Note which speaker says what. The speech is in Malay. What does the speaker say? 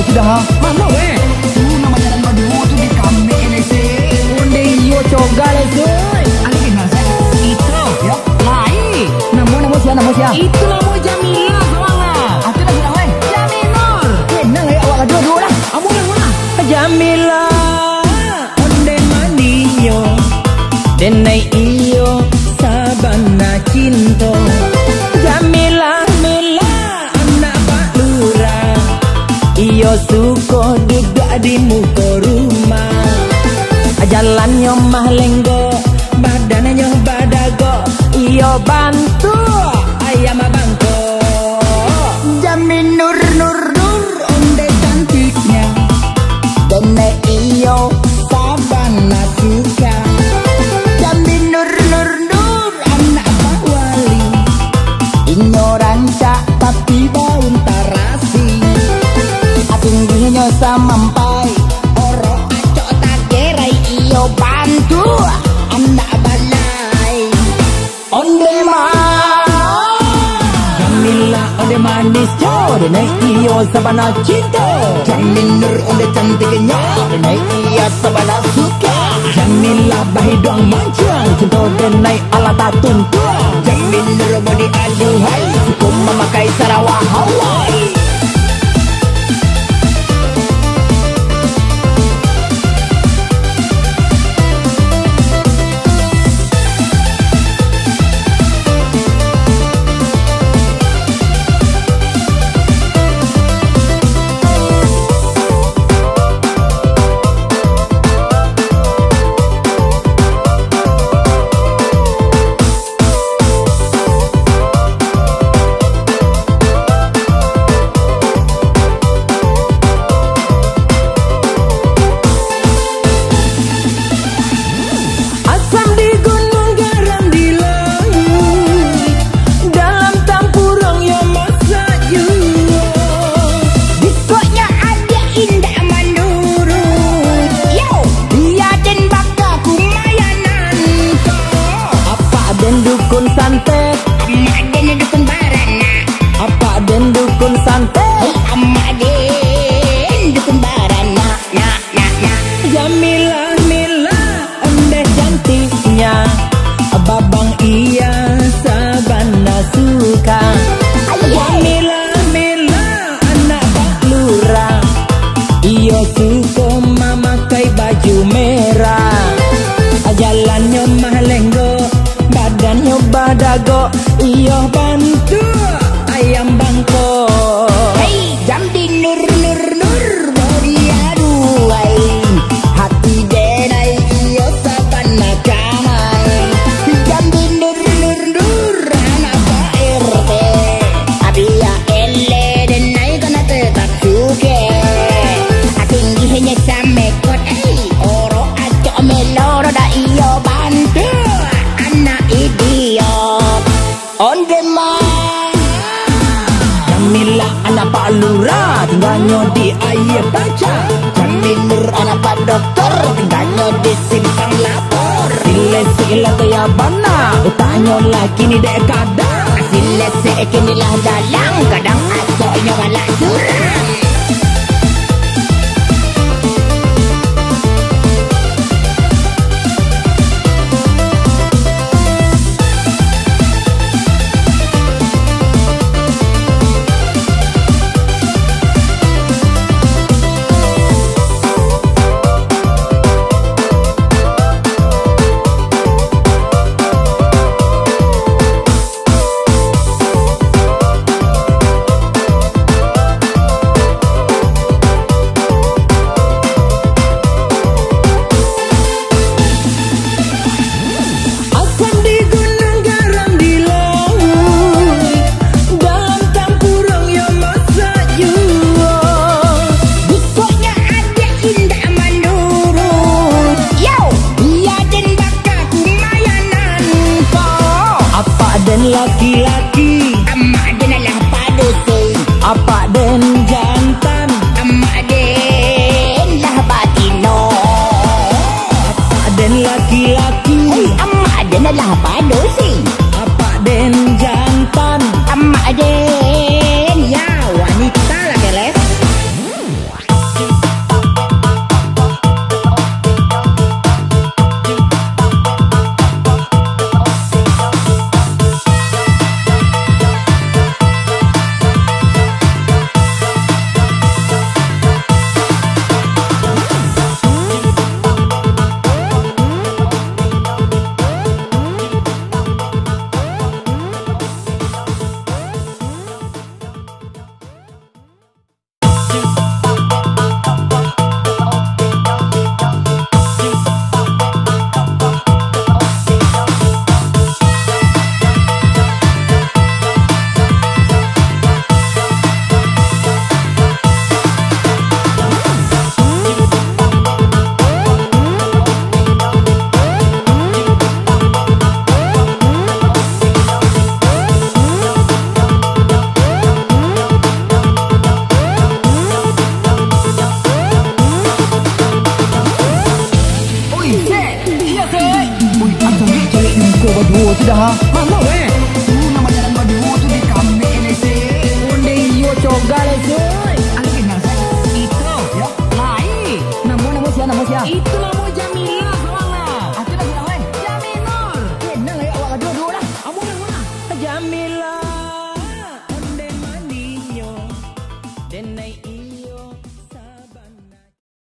Speaker 1: Sudah ha? Mana weh? Tu nama jalan berdua tu di kami ini sih. Onde iyo coga le soy. Ali kenal saya. Itu ya. Lai. Namo siapa? Itu namo Jamila sama. Aku dah bilang weh. Jaminur. Kenal ya awak dua lah. Amu mana? Jamila. Onde maniyo. Denai iyo sabana cinta. Jamila Mila anak Pak Lurah. Iyo suko juga di muka rumah. Jalannya mah lenggo, badannya badago. Iyo bantu ayam abangko. Jamin nur onde cantiknya. Dene iyo sabana suka. Jamin nur anak Pak Wali. Ignoranca tapi baun tarasi. Tingginya sampai orang acok tak gerai iyo bantu anak balai. Onde Jamila onde manis jodene iyo sabana cinta. Jaminur onde cantiknya dene iyo sabana suka. Jamila bahi doang mancang cinta denai ala tatun tua. Jaminur bodi aduhai sukum memakai Sarawak Hawaii. Iyo bantu ayam bangko. Hey, jamdi nur bodi aduai. Hati denai iyo sabana kamai. Jamdi nur anak Pak RT. Abia ele denai kena tetap suke. Tinggi hanya samekot. Oro acok meloro da iyo bantu anak idiot. Onde Jamila anak Pak Lurah tinggalnya di air baca. Jaminur anak Pak Dokter tinggalnya di simpang lapor. Sile kaya bana utanya lagi ni dek kadang. Sile kini lah dalang kadang asoknya malah curang. laki-laki,
Speaker 2: Emak den lah padusun.
Speaker 1: apa den jantan,
Speaker 2: Emak den lah batino.
Speaker 1: apa den laki-laki,
Speaker 2: Emak den lah padusun.
Speaker 1: apa den jantan.
Speaker 2: Emak den ya wanita lah keles.
Speaker 1: Berdua tu dah.
Speaker 2: Mana weh?
Speaker 3: Nama jalan berdua tu di kami ini sih.
Speaker 1: Undi yo cogal soi.
Speaker 3: Ada kenal saya?
Speaker 2: Itu
Speaker 3: Ya.
Speaker 2: lain.
Speaker 1: Nama siapa?
Speaker 2: Itu nama Jamila soalnya.
Speaker 3: Aku lagi nak weh.
Speaker 2: Jaminur.
Speaker 1: Kenal ya awak dua-dua lah.
Speaker 2: Kamu yang mana?
Speaker 1: Jamila onde maninyo denai